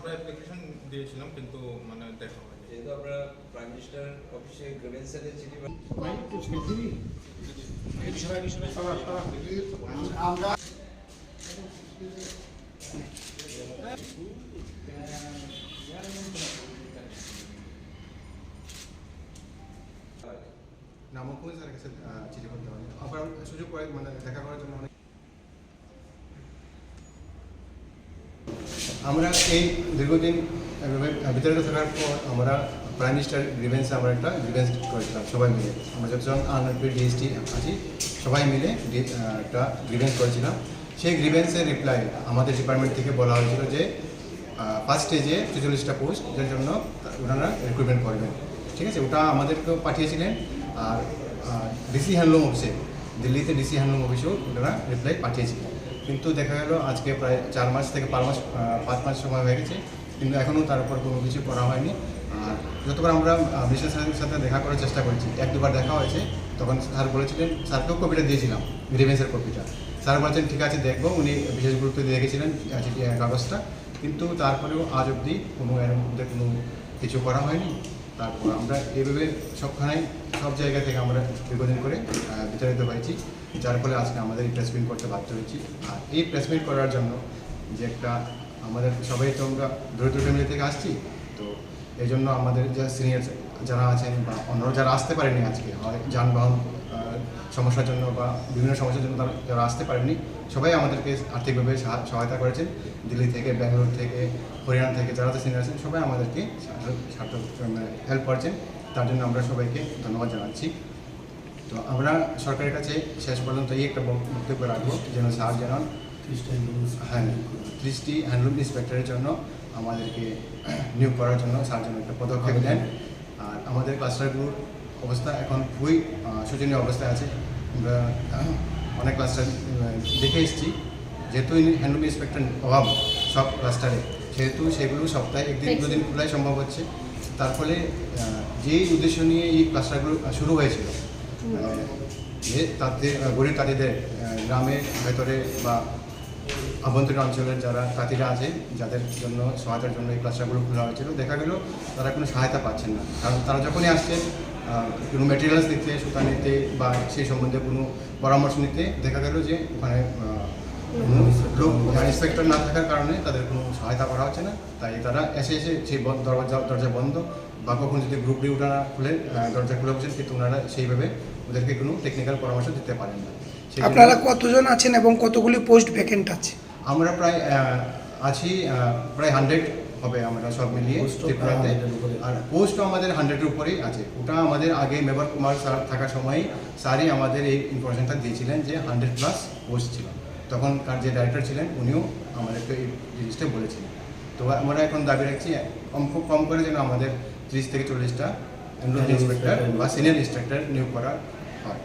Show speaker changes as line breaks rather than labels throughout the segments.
আমরা অ্যাপ্লিকেশন দিয়েছিলাম কিন্তু মানে দেখা হয়নি।
যেহেতু আমরা প্রাইম মিনিস্টার অফিসে গ্রিভেন্সের চিঠি
আমরা
মুখ্যমন্ত্রী স্যারের কাছে চিঠি করতে হবে। আবার সুযোগ করে মানে দেখা করার জন্য অনেক আমরা এই দীর্ঘদিন বিতাড়িত থাকার পর আমরা প্রাইম মিনিস্টার গ্রিভেন্সে আমরা একটা গ্রিভেন্স করেছিলাম সবাই মিলে। আমরা যতজন আনএমপ্লয়েড ডিএসটি আছি সবাই মিলে একটা গ্রিভেন্স করেছিলাম। সেই গ্রিভেন্সের রিপ্লাই আমাদের ডিপার্টমেন্ট থেকে বলা হয়েছিল যে ফার্স্ট স্টেজে 44টা পোস্ট যার জন্য ওনারা রিক্রুটমেন্ট করবেন। ঠিক আছে, ওটা আমাদেরকেও পাঠিয়েছিলেন। আর ডিসি হ্যান্ডলুম অফিসে, দিল্লিতে ডিসি হ্যান্ডলুম অফিসেও ওনারা রিপ্লাই পাঠিয়েছিলেন। কিন্তু দেখা গেল আজকে প্রায় 4 মাস থেকে 5 মাস সময় হয়ে গেছে, কিন্তু এখনও তার উপর কোনো কিছু করা হয়নি। আর যতবার আমরা মিনিস্টার স্যারের সাথে দেখা করার চেষ্টা করেছি, 1-2বার দেখা হয়েছে, তখন স্যার বলেছিলেন, স্যারকেও কপিটা দিয়েছিলাম, গ্রিভেন্সের কপিটা। স্যার বলেছেন ঠিক আছে দেখবো, উনি বিশেষ গুরুত্ব দিয়ে রেখেছিলেন কাগজটা, কিন্তু তারপরেও আজ অবধি কোনো এর মধ্যে কোনো কিছু করা হয়নি। তারপর আমরা এইভাবে সব জায়গা থেকে আমরা দীর্ঘদিন করে বিতাড়িত হয়েছি, যার ফলে আজকে আমাদের এই প্রেসমিট করতে বাধ্য হয়েছি। আর এই প্রেসমিট করার জন্য যে একটা আমাদের সবাই তো আমরা দরিদ্র ফ্যামিলি থেকে আসছি, তো এই জন্য আমাদের যে সিনিয়র যারা আছেন বা অন্যরা যারা আসতে পারেনি আজকে, হয় যানবাহন সমস্যার জন্য বা বিভিন্ন সমস্যার জন্য যারা আসতে পারেনি, সবাই আমাদেরকে আর্থিকভাবে সহায়তা করেছেন। দিল্লি থেকে, ব্যাঙ্গালোর থেকে, হরিয়ানা থেকে যারা সিনিয়র আছেন সবাই আমাদেরকে হেল্প করছেন। তার জন্য আমরা সবাইকে ধন্যবাদ জানাচ্ছি। তো আমরা সরকারের কাছে শেষ পর্যন্ত এই একটা বক্তব্য রাখবো যেন স্যার যেন 30টি হ্যান্ডলুম ইন্সপেক্টরের জন্য আমাদেরকে নিয়োগ করার জন্য স্যার যেন একটা পদক্ষেপ নেন। আর আমাদের ক্লাস্টারগুলোর অবস্থা এখন খুবই শোচনীয় অবস্থায় আছে। আমরা অনেক ক্লাস্টার দেখে এসেছি, যেহেতু হ্যান্ডলুম ইন্সপেক্টর অভাব সব ক্লাস্টারে, সেহেতু সেগুলো সপ্তাহে 1-2 দিন খোলাই সম্ভব হচ্ছে। তার ফলে যেই উদ্দেশ্য নিয়ে এই ক্লাস্টারগুলো শুরু হয়েছিল, যে তাদের গরিব তাঁতিদের গ্রামের ভেতরে বা আভ্যন্তরীণ অঞ্চলের যারা তাঁতিরা আছে, যাদের জন্য সহায়তার জন্য এই ক্লাস্টারগুলো খোলা হয়েছিল, দেখা গেল তারা কোনো সহায়তা পাচ্ছেন না। কারণ তারা যখনই আসছেন কোনো ম্যাটেরিয়ালস নিতে, সুতা নিতে বা সেই সম্বন্ধে কোনো পরামর্শ নিতে, দেখা গেল যে ওখানে ইন্সপেক্টর না থাকার কারণে তাদের কোনো সহায়তা করা হচ্ছে না। তাই তারা এসে সেই দরজা বন্ধ, বা কখন যদি গ্রুপ ডি ওনারা খুলে দরজা খুলে বসেন, কিন্তু ওনারা সেইভাবে ওদেরকে কোনো টেকনিক্যাল পরামর্শ দিতে পারেন না।
আপনারা কতজন আছেন এবং কতগুলি পোস্ট ভ্যাকেন্ট আছে?
আমরা প্রায় আছি প্রায় 100 হবে আমরা সব মিলিয়ে ত্রিপুরাতে। আর পোস্টও আমাদের 100-এর উপরেই আছে। ওটা আমাদের আগে মেবার কুমার স্যার থাকার সময়ই স্যারই আমাদের এই ইনফরমেশনটা দিয়েছিলেন যে 100+ পোস্ট ছিল। তখনকার যে ডাইরেক্টর ছিলেন উনিও আমাদেরকে এই জিনিসটা বলেছিলেন। তো আমরা এখন দাবি রাখছি খুব কম করে যেন আমাদের 30-40টা ইন্সপেক্টর বা সিনিয়র ইন্সট্রাক্টর নিয়োগ করা হয়।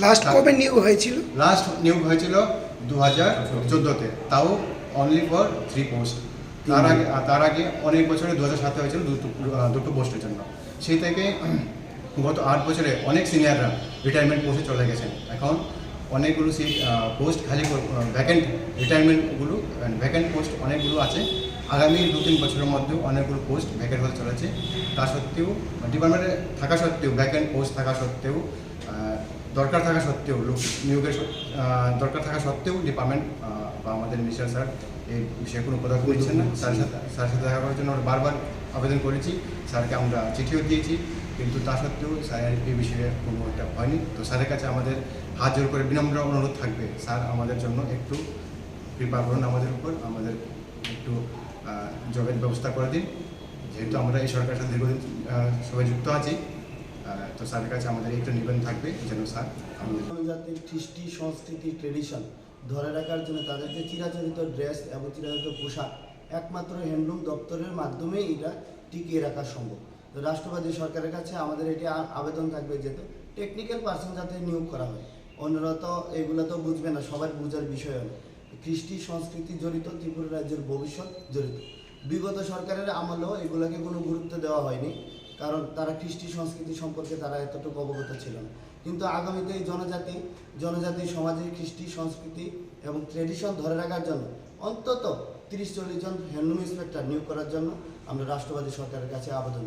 লাস্ট কবে নিয়োগ হয়েছিল?
লাস্ট নিয়োগ হয়েছিল 2014-তে, তাও অনলি ফর 3 পোস্ট। তার আগে অনেক বছরে 2007-এ হয়েছিল 2টো পোস্টের জন্য। সেই থেকে গত 8 বছরে অনেক সিনিয়ররা রিটায়ারমেন্ট পোস্টে চলে গেছেন। এখন অনেকগুলো পোস্ট খালি ভ্যাকেন্ট রিটায়ারমেন্টগুলো ভ্যাকেন্ট পোস্ট অনেকগুলো আছে। আগামী 2-3 বছরের মধ্যেও অনেকগুলো পোস্ট ভ্যাকেন্ট হতে চলেছে। তা সত্ত্বেও ডিপার্টমেন্টে থাকা সত্ত্বেও, ভ্যাকেন্ট পোস্ট থাকা সত্ত্বেও, দরকার থাকা সত্ত্বেও, লোক নিয়োগের দরকার থাকা সত্ত্বেও ডিপার্টমেন্ট বা আমাদের মিনিস্টার স্যার এই বিষয়ে কোনো পদক্ষেপ নিচ্ছেন না। স্যারের সাথে দেখা করার জন্য আমরা বারবার আবেদন করেছি, স্যারকে আমরা চিঠিও দিয়েছি, কিন্তু তা সত্ত্বেও স্যারের এই বিষয়ে কোনো একটা হয়নি। তো স্যারের কাছে আমাদের হাত জোর করে বিনম্র অনুরোধ থাকবে, স্যার আমাদের জন্য একটু কৃপা করুন, আমাদের উপর আমাদের একটু জবের ব্যবস্থা করে দিন। যেহেতু আমরা এই সরকারের সাথে দীর্ঘদিন সবাই যুক্ত আছি, তো স্যারের কাছে আমাদের একটা নিবেদন থাকবে যেন স্যার আমাদের
জাতির কৃষ্টি, সংস্কৃতি, ট্রেডিশন ধরে রাখার জন্য তাদের যে চিরাচরিত ড্রেস এবং চিরাচরিত পোশাক একমাত্র হ্যান্ডলুম দপ্তরের মাধ্যমেই এটা টিকিয়ে রাখা সম্ভব। তো রাষ্ট্রবাদী সরকারের কাছে আমাদের এটি আবেদন থাকবে যে টেকনিক্যাল পার্সন যাতে নিয়োগ করা হয়। অন্যরা তো এগুলো তো বুঝবে না, সবার বোঝার বিষয় হলো কৃষ্টি সংস্কৃতি জড়িত, ত্রিপুরা রাজ্যের ভবিষ্যৎ জড়িত। বিগত সরকারের আমলেও এগুলোকে কোনো গুরুত্ব দেওয়া হয়নি, কারণ তারা কৃষ্টি সংস্কৃতি সম্পর্কে তারা এতটুকু অবগত ছিল না। কিন্তু আগামীতে এই জনজাতি সমাজের কৃষ্টি সংস্কৃতি এবং ট্রেডিশন ধরে রাখার জন্য অন্তত 30-40 জন হ্যান্ডলুম ইন্সপেক্টর নিয়োগ করার জন্য আমরা রাষ্ট্রবাদী সরকারের কাছে আবেদন